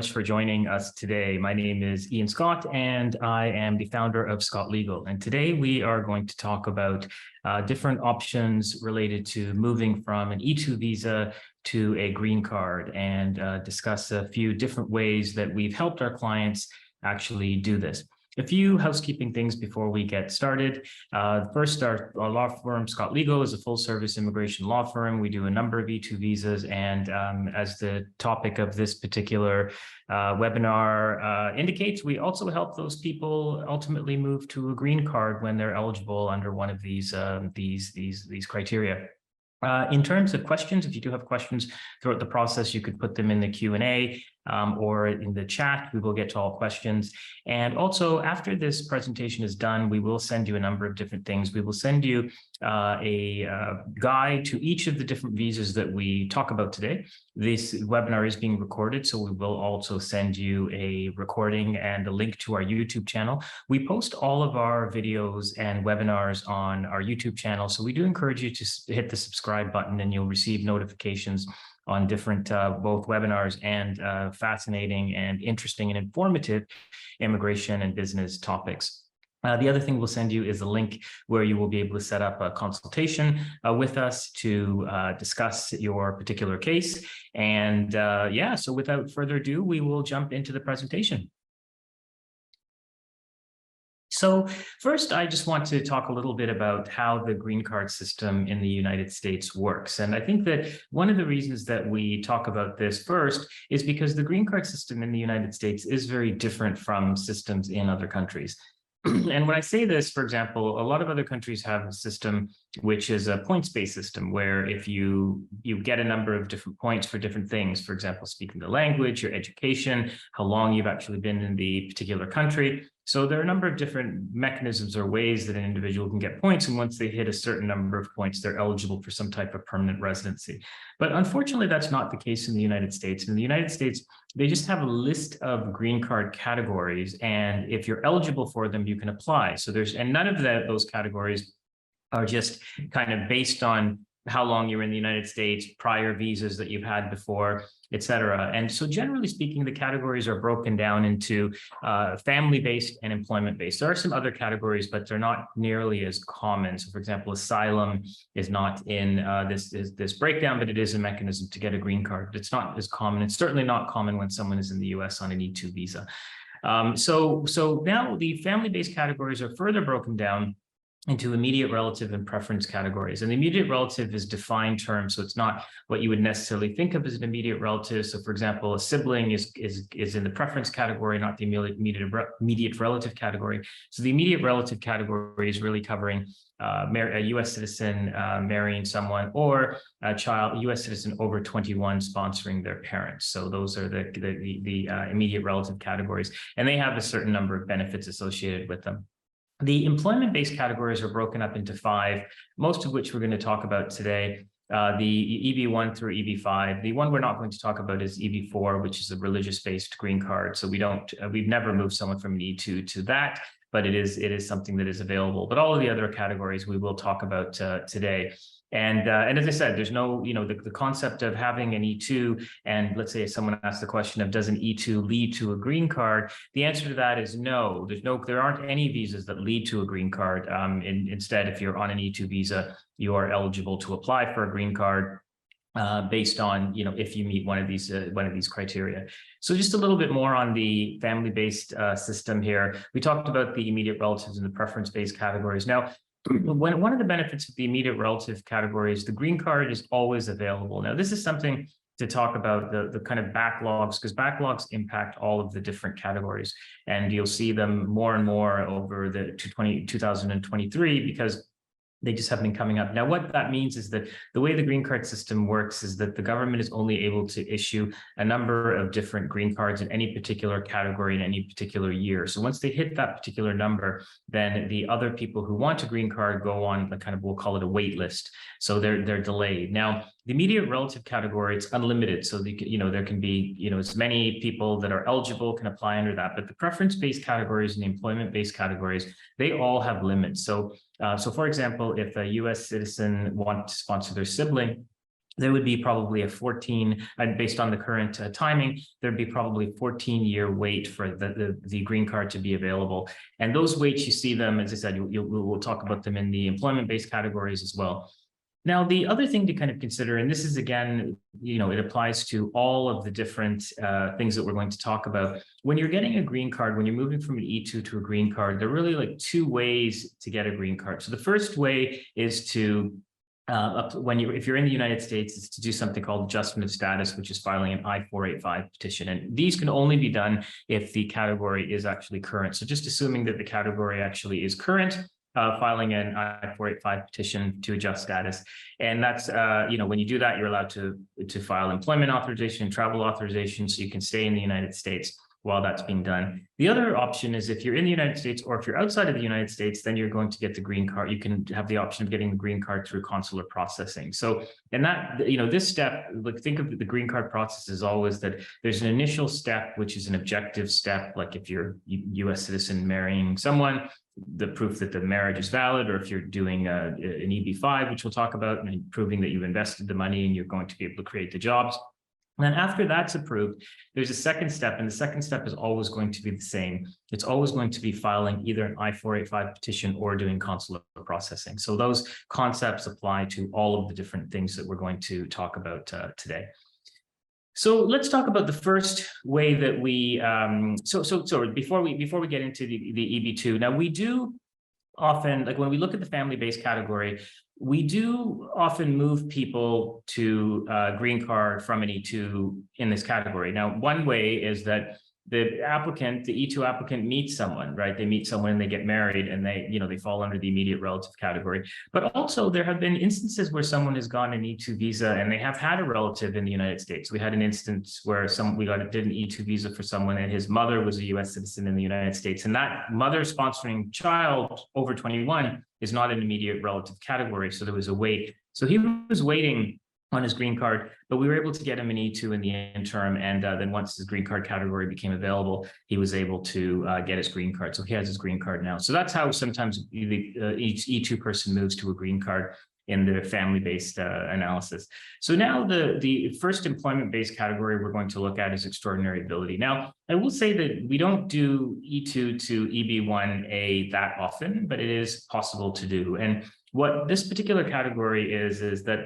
much for joining us today. My name is Ian Scott, and I am the founder of Scott Legal. And today we are going to talk about different options related to moving from an E-2 visa to a green card, and discuss a few different ways that we've helped our clients actually do this. A few housekeeping things before we get started. First, our law firm, Scott Legal, is a full-service immigration law firm. We do a number of E-2 visas, and as the topic of this particular webinar indicates, we also help those people ultimately move to a green card when they're eligible under one of these criteria. In terms of questions, if you do have questions throughout the process, you could put them in the Q&A or in the chat. We will get to all questions. And also, after this presentation is done, we will send you a number of different things. We will send you a guide to each of the different visas that we talk about today. This webinar is being recorded, so we will also send you a recording and a link to our YouTube channel. We post all of our videos and webinars on our YouTube channel, so we do encourage you to hit the subscribe button, and you'll receive notifications on different both webinars and fascinating and interesting and informative immigration and business topics. The other thing we'll send you is a link where you will be able to set up a consultation with us to discuss your particular case. And yeah, so without further ado, we will jump into the presentation. So first, I just want to talk a little bit about how the green card system in the United States works. And I think that one of the reasons that we talk about this first is because the green card system in the United States is very different from systems in other countries. And when I say this, for example, a lot of other countries have a system which is a points-based system, where if you get a number of different points for different things, for example, speaking the language, your education, how long you've actually been in the particular country. So there are a number of different mechanisms or ways that an individual can get points. And once they hit a certain number of points, they're eligible for some type of permanent residency. But unfortunately, that's not the case in the United States. In the United States, they just have a list of green card categories. And if you're eligible for them, you can apply. So and none of those categories are just kind of based on how long you were in the United States, prior visas that you've had before, et cetera. And so generally speaking, the categories are broken down into family-based and employment-based. There are some other categories, but they're not nearly as common. So for example, asylum is not in this breakdown, but it is a mechanism to get a green card. It's not as common. It's certainly not common when someone is in the US on an E-2 visa. So now the family-based categories are further broken down into immediate relative and preference categories. And the immediate relative is defined term, so it's not what you would necessarily think of as an immediate relative. So for example, a sibling is in the preference category, not the immediate relative category. So the immediate relative category is really covering a US citizen marrying someone, or a US citizen over 21 sponsoring their parents. So those are the immediate relative categories, and they have a certain number of benefits associated with them. The employment-based categories are broken up into 5, most of which we're going to talk about today. The EB1 through EB5. The one we're not going to talk about is EB4, which is a religious-based green card. So we've never moved someone from an E2 to that, but it is something that is available. But all of the other categories we will talk about today. And as I said, there's no, the concept of having an E2, and let's say someone asks the question of, does an E2 lead to a green card? The answer to that is no. There aren't any visas that lead to a green card. Instead, if you're on an E2 visa, you are eligible to apply for a green card based on, if you meet one of these criteria. So just a little bit more on the family-based system here. We talked about the immediate relatives and the preference-based categories. Now, one of the benefits of the immediate relative category is the green card is always available. Now, this is something to talk about the kind of backlogs, because backlogs impact all of the different categories, and you'll see them more and more over the 2023 because they just have been coming up. Now, what that means is that the way the green card system works is that the government is only able to issue a number of different green cards in any particular category in any particular year. So once they hit that particular number, then the other people who want a green card go on the kind of, we'll call it a wait list. So they're delayed. Now, the immediate relative category, it's unlimited. So there can be, as many people that are eligible can apply under that. But the preference-based categories and the employment-based categories, they all have limits. So for example, if a US citizen wants to sponsor their sibling, there would be probably a 14, and based on the current timing, there'd be probably 14-year wait for the green card to be available. And those waits, you see them, as I said, we'll talk about them in the employment-based categories as well. Now, the other thing to kind of consider, and this is again, it applies to all of the different things that we're going to talk about. When you're getting a green card, when you're moving from an E-2 to a green card, there are really like two ways to get a green card. So the first way is to if you're in the United States, is to do something called adjustment of status, which is filing an I-485 petition. And these can only be done if the category is actually current. So just assuming that the category actually is current, filing an I-485 petition to adjust status. And that's, when you do that, you're allowed to file employment authorization, travel authorization, so you can stay in the United States while that's being done. The other option is if you're in the United States or if you're outside of the United States, then you're going to get the green card. You can have the option of getting the green card through consular processing. So, and that, this step, like think of the green card process as always that there's an initial step, which is an objective step. Like if you're a US citizen marrying someone, the proof that the marriage is valid, or if you're doing an EB-5, which we'll talk about, and proving that you've invested the money and you're going to be able to create the jobs. And then after that's approved, there's a second step, and the second step is always going to be the same. It's always going to be filing either an I-485 petition or doing consular processing. So those concepts apply to all of the different things that we're going to talk about today. So let's talk about the first way that we, before we get into the EB-2, now we do often, like when we look at the family-based category, we do often move people to green card from an E-2 in this category. Now, one way is that the applicant, the E-2 applicant meets someone, right? They meet someone and they get married and they fall under the immediate relative category. But also there have been instances where someone has gotten an E-2 visa and they have had a relative in the United States. We had an instance where we did an E-2 visa for someone and his mother was a US citizen in the United States. And that mother sponsoring child over 21 is not an immediate relative category. So there was a wait. So he was waiting on his green card, but we were able to get him an E-2 in the interim. And then once his green card category became available, he was able to get his green card. So he has his green card now. So that's how sometimes each E-2 person moves to a green card in the family-based analysis. So now the first employment-based category we're going to look at is extraordinary ability. Now, I will say that we don't do E-2 to EB-1A that often, but it is possible to do. And what this particular category is that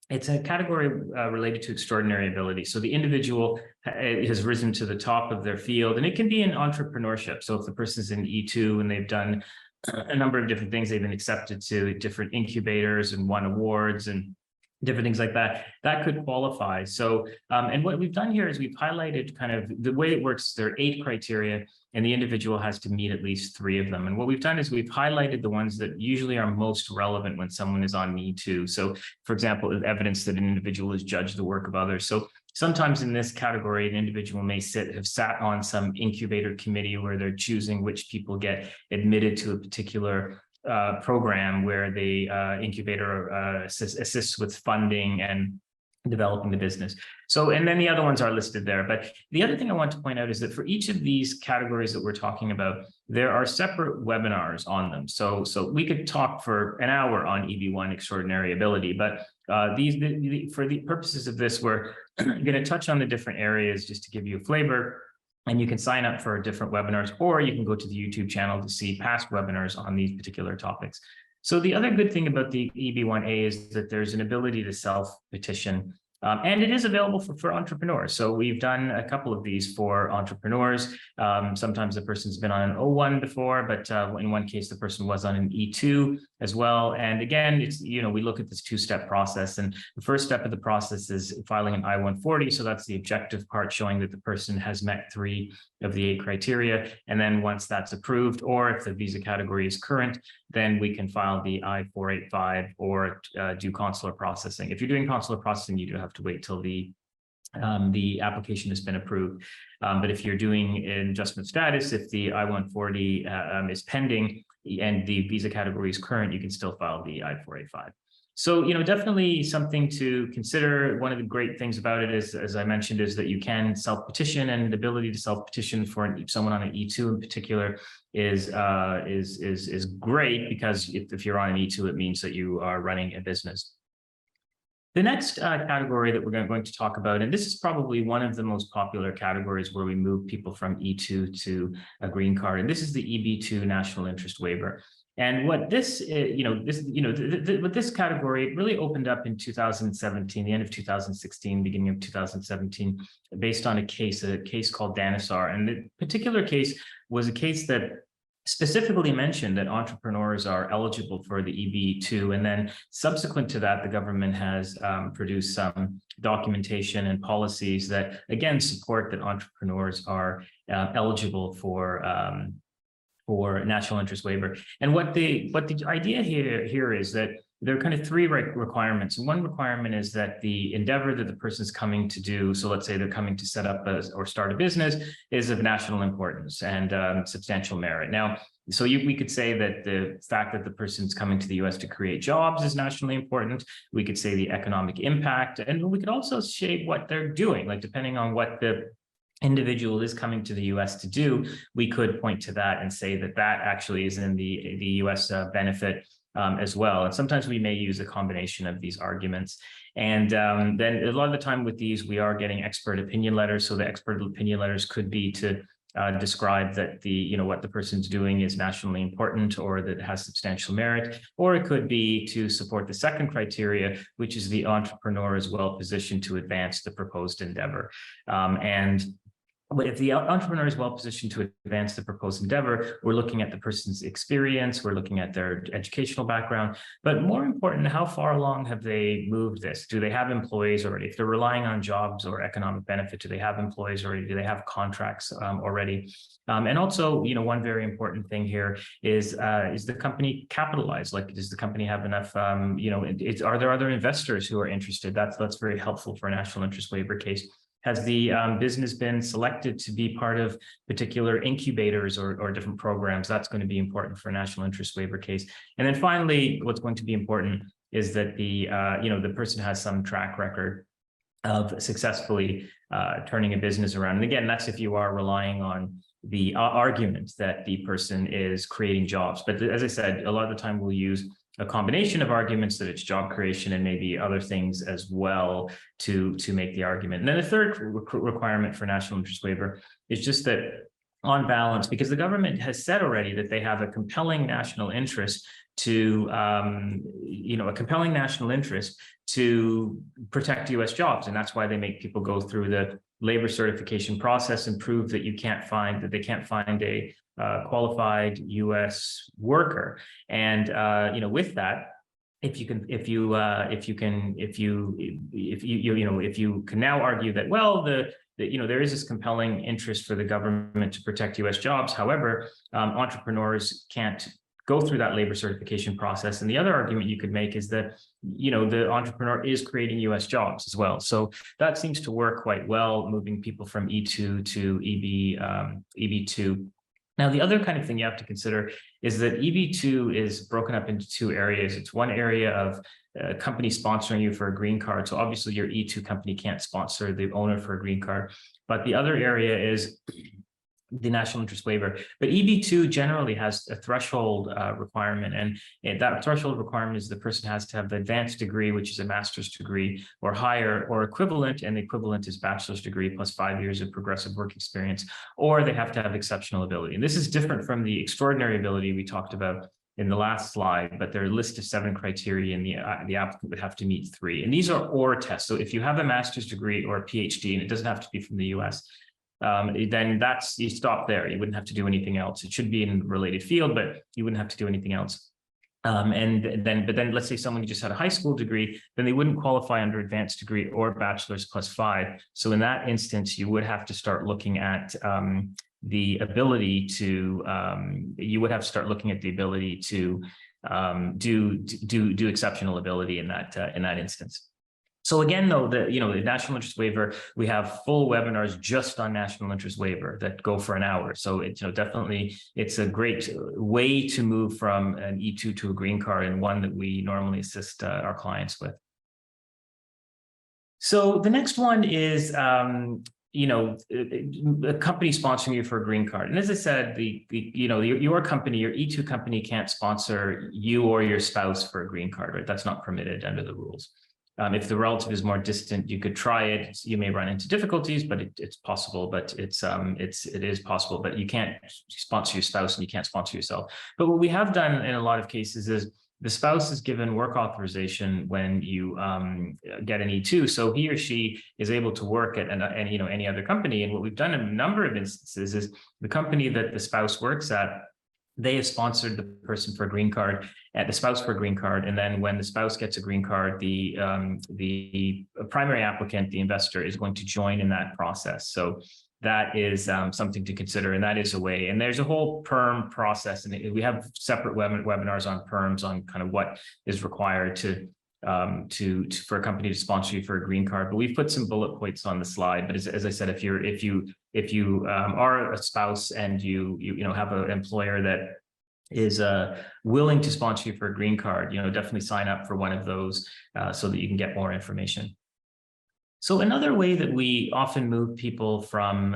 it's a category related to extraordinary ability. So the individual has risen to the top of their field, and it can be in entrepreneurship. So if the person's in E-2 and they've done a number of different things, they've been accepted to different incubators and won awards and different things like that, that could qualify. So, and what we've done here is we've highlighted kind of the way it works. There are 8 criteria, and the individual has to meet at least 3 of them. And what we've done is we've highlighted the ones that usually are most relevant when someone is on E-2. So, for example, evidence that an individual has judged the work of others. So sometimes in this category, an individual may have sat on some incubator committee where they're choosing which people get admitted to a particular program where the incubator assists with funding and developing the business. So, and then the other ones are listed there. But the other thing I want to point out is that for each of these categories that we're talking about, there are separate webinars on them. So we could talk for an hour on EB-1 extraordinary ability, but for the purposes of this, we're going to touch on the different areas just to give you a flavor. And you can sign up for different webinars, or you can go to the YouTube channel to see past webinars on these particular topics. So the other good thing about the EB-1A is that there's an ability to self-petition, and it is available for entrepreneurs. So we've done a couple of these for entrepreneurs. Sometimes the person's been on an O1 before, but in one case, the person was on an E-2 as well. And again, it's, we look at this 2-step process, and the first step of the process is filing an I-140. So that's the objective part, showing that the person has met 3 of the 8 criteria. And then once that's approved, or if the visa category is current, then we can file the I-485 or do consular processing. If you're doing consular processing, you do have to wait till the application has been approved. But if you're doing an adjustment status, if the I-140 is pending and the visa category is current, you can still file the I-485. So, definitely something to consider. One of the great things about it is, as I mentioned, is that you can self-petition, and the ability to self-petition for someone on an E-2 in particular is great, because if you're on an E-2, it means that you are running a business. The next category that we're going to talk about, and this is probably one of the most popular categories where we move people from E-2 to a green card, and this is the EB-2 national interest waiver. And what this, with this category, it really opened up in 2017, the end of 2016, beginning of 2017, based on a case called Danisar. And the particular case was a case that specifically mentioned that entrepreneurs are eligible for the EB-2. And then subsequent to that, the government has produced some documentation and policies that, again, support that entrepreneurs are eligible for national interest waiver. And what the idea here is that there are kind of three requirements. One requirement is that the endeavor that the person's coming to do, so let's say they're coming to set up or start a business, is of national importance and substantial merit. Now, so we could say that the fact that the person's coming to the US to create jobs is nationally important. We could say the economic impact, and we could also shape what they're doing, like depending on what the individual is coming to the US to do, we could point to that and say that that actually is in the US benefit as well. And sometimes we may use a combination of these arguments. And then a lot of the time with these, we are getting expert opinion letters. So the expert opinion letters could be to describe that what the person's doing is nationally important or that it has substantial merit, or it could be to support the second criteria, which is the entrepreneur is well positioned to advance the proposed endeavor. But if the entrepreneur is well positioned to advance the proposed endeavor, we're looking at the person's experience, we're looking at their educational background, but more important, how far along have they moved this? Do they have employees already? If they're relying on jobs or economic benefit, do they have employees already? Do they have contracts already? And also, one very important thing here is the company capitalized? Like, does the company have enough, are there other investors who are interested? That's very helpful for a national interest waiver case. Has the business been selected to be part of particular incubators or different programs? That's going to be important for a national interest waiver case. And then finally, what's going to be important is that the person has some track record of successfully turning a business around. And again, that's if you are relying on the argument that the person is creating jobs. But as I said, a lot of the time we'll use a combination of arguments that it's job creation and maybe other things as well to make the argument. And then the third requirement for national interest waiver is just that on balance, because the government has said already that they have a compelling national interest to, protect US jobs. And that's why they make people go through the labor certification process and prove that they can't find a qualified U.S. worker. And with that, if you can now argue that, well, there is this compelling interest for the government to protect U.S. jobs. However, entrepreneurs can't go through that labor certification process. And the other argument you could make is that, the entrepreneur is creating US jobs as well. So that seems to work quite well, moving people from E2 to EB2. Now, the other kind of thing you have to consider is that EB2 is broken up into two areas. It's one area of a company sponsoring you for a green card. So obviously your E2 company can't sponsor the owner for a green card. But the other area is the national interest waiver. But EB2 generally has a threshold requirement. And that threshold requirement is the person has to have the advanced degree, which is a master's degree or higher or equivalent. And the equivalent is bachelor's degree plus 5 years of progressive work experience, or they have to have exceptional ability. And this is different from the extraordinary ability we talked about in the last slide, but there are a list of 7 criteria and the applicant would have to meet 3. And these are OR tests. So if you have a master's degree or a PhD, and it doesn't have to be from the US, then you stop there. You wouldn't have to do anything else. It should be in a related field, but you wouldn't have to do anything else. But then let's say someone who just had a high school degree, then they wouldn't qualify under advanced degree or bachelor's plus 5. So in that instance, you would have to start looking at the ability to do exceptional ability in that instance. So again, though, the national interest waiver, we have full webinars just on national interest waiver that go for an hour. So it's definitely it's a great way to move from an E2 to a green card, and one that we normally assist our clients with. So the next one is a company sponsoring you for a green card. And as I said, your company, your E2 company can't sponsor you or your spouse for a green card, right? That's not permitted under the rules. If the relative is more distant, you could try it. You may run into difficulties, but it's possible. But it is possible. But you can't sponsor your spouse and you can't sponsor yourself. But what we have done in a lot of cases is the spouse is given work authorization when you get an E-2, so he or she is able to work at any other company. And what we've done in a number of instances is the company that the spouse works at, they have sponsored the person for a green card, at the spouse for a green card, and then when the spouse gets a green card, the primary applicant, the investor, is going to join in that process. So that is something to consider, and that is a way. And there's a whole perm process, and we have separate webinars on perms, on kind of what is required for a company to sponsor you for a green card. But we've put some bullet points on the slide. But as I said, if you are a spouse and you have an employer that is willing to sponsor you for a green card, definitely sign up for one of those so that you can get more information. So another way that we often move people from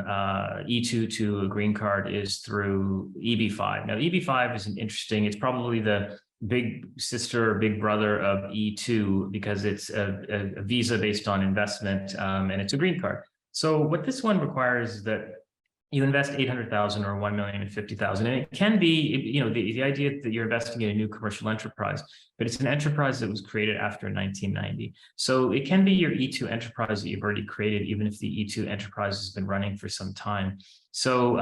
E-2 to a green card is through EB-5. Now, EB-5 is it's probably the big sister or big brother of E-2 because it's a visa based on investment, and it's a green card. So what this one requires is that you invest $800,000 or $1,050,000, and it can be, the idea that you're investing in a new commercial enterprise, but it's an enterprise that was created after 1990. So it can be your E-2 enterprise that you've already created, even if the E-2 enterprise has been running for some time. So,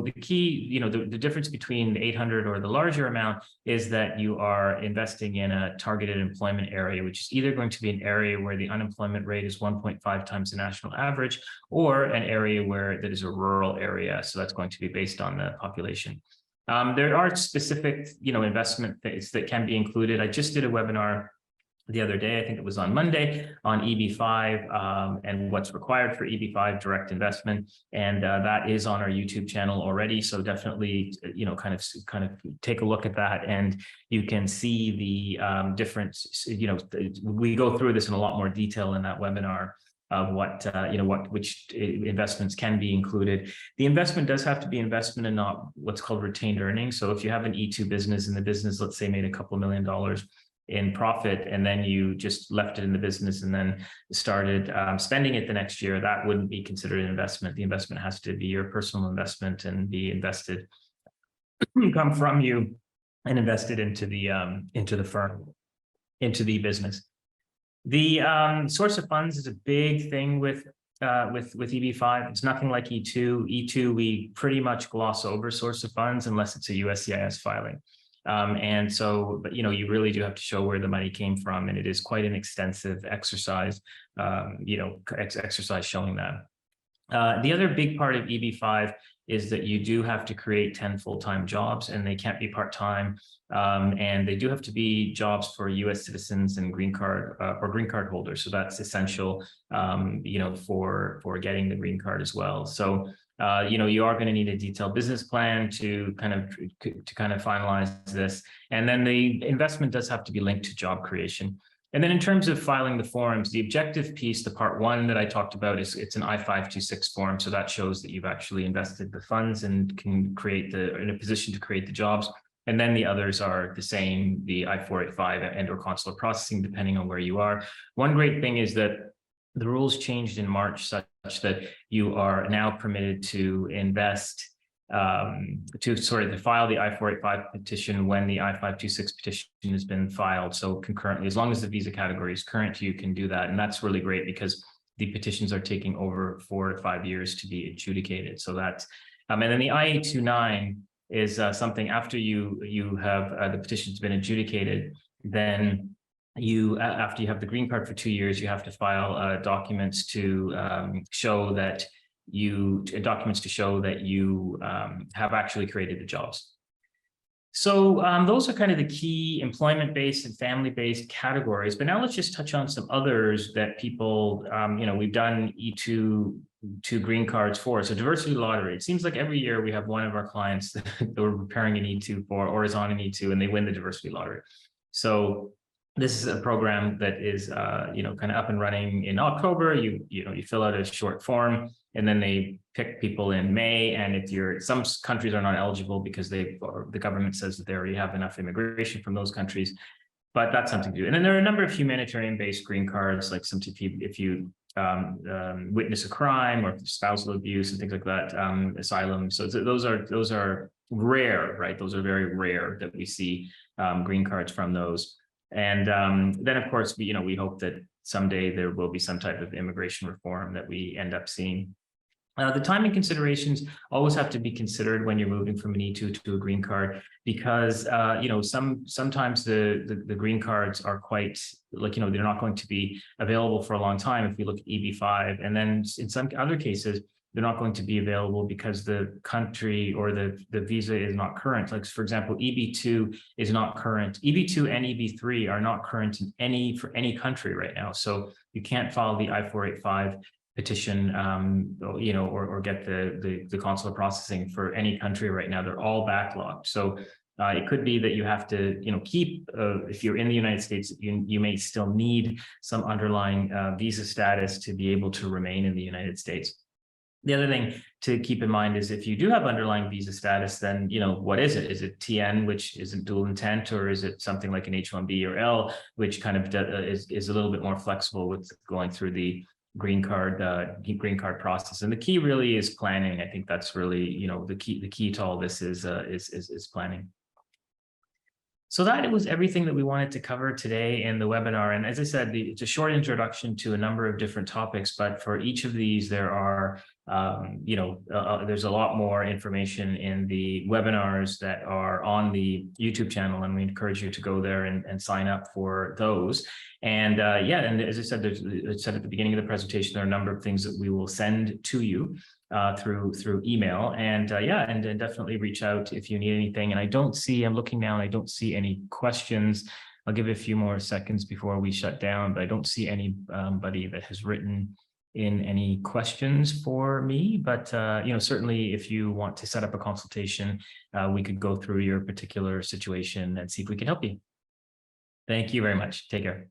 the key, the difference between the 800 or the larger amount is that you are investing in a targeted employment area, which is either going to be an area where the unemployment rate is 1.5 times the national average, or an area that is a rural area. So that's going to be based on the population. There are specific, investment that can be included. I just did a webinar the other day, I think it was on Monday, on EB-5 and what's required for EB-5 direct investment, and that is on our YouTube channel already. So definitely, kind of take a look at that, and you can see the difference. We go through this in a lot more detail in that webinar of which investments can be included. The investment does have to be investment and not what's called retained earnings. So if you have an E-2 business and the business, let's say, made a couple $1 million in profit, and then you just left it in the business and then started spending it the next year, that wouldn't be considered an investment. The investment has to be your personal investment and be invested, come from you and invested into the firm, into the business. The source of funds is a big thing with EB-5. It's nothing like E-2. E-2, we pretty much gloss over source of funds unless it's a USCIS filing. And so, but you really do have to show where the money came from, and it is quite an extensive exercise, exercise showing that. The other big part of EB-5 is that you do have to create 10 full-time jobs, and they can't be part-time, and they do have to be jobs for U.S. citizens and green card or green card holders. So that's essential, for getting the green card as well. So. You are going to need a detailed business plan to kind of finalize this. And then the investment does have to be linked to job creation. And then in terms of filing the forms, the objective piece, the part one that I talked about, it's an I-526 form. So that shows that you've actually invested the funds and can in a position to create the jobs. And then the others are the same, the I-485 and or consular processing, depending on where you are. One great thing is that the rules changed in March such that you are now permitted to invest, to file the I-485 petition when the I-526 petition has been filed. So concurrently, as long as the visa category is current, you can do that. And that's really great because the petitions are taking over 4 to 5 years to be adjudicated. So that's, and then the I-829 is something after you have the petition's been adjudicated, then after you have the green card for 2 years, you have to file documents to show that you have actually created the jobs. So those are kind of the key employment-based and family-based categories. But now let's just touch on some others that people, we've done E-2 green cards for. So diversity lottery. It seems like every year we have one of our clients that we're preparing an E-2 for or is on an E-2 and they win the diversity lottery. So this is a program that is, kind of up and running in October. You fill out a short form, and then they pick people in May. And if some countries are not eligible because the government says that they already have enough immigration from those countries. but that's something to do. And then there are a number of humanitarian-based green cards, like some if you witness a crime or spousal abuse and things like that, asylum. So those are rare, right? Those are very rare that we see green cards from those. And then, of course, we hope that someday there will be some type of immigration reform that we end up seeing. The timing considerations always have to be considered when you're moving from an E-2 to a green card, because sometimes the green cards are quite they're not going to be available for a long time if we look at EB5, and then in some other cases they're not going to be available because the country or the visa is not current. Like, for example, EB2 is not current. EB2 and EB3 are not current for any country right now, so you can't file the I-485 petition, or get the consular processing for any country right now. They're all backlogged. So it could be that you have to, keep, if you're in the United States, you may still need some underlying visa status to be able to remain in the United States. The other thing to keep in mind is if you do have underlying visa status, then, what is it? Is it TN, which isn't dual intent, or is it something like an H-1B or L, which kind of is a little bit more flexible with going through the green card process? And the key really is planning. I think that's really, the key to all this is planning. So that was everything that we wanted to cover today in the webinar. And as I said, it's a short introduction to a number of different topics, but for each of these, there are, there's a lot more information in the webinars that are on the YouTube channel, and we encourage you to go there and sign up for those. And and as I said, at the beginning of the presentation, there are a number of things that we will send to you through email, and definitely reach out if you need anything. And I'm looking now and I don't see any questions. I'll give it a few more seconds before we shut down, but I don't see anybody that has written in any questions for me. But certainly if you want to set up a consultation, we could go through your particular situation and see if we can help you. Thank you very much. Take care.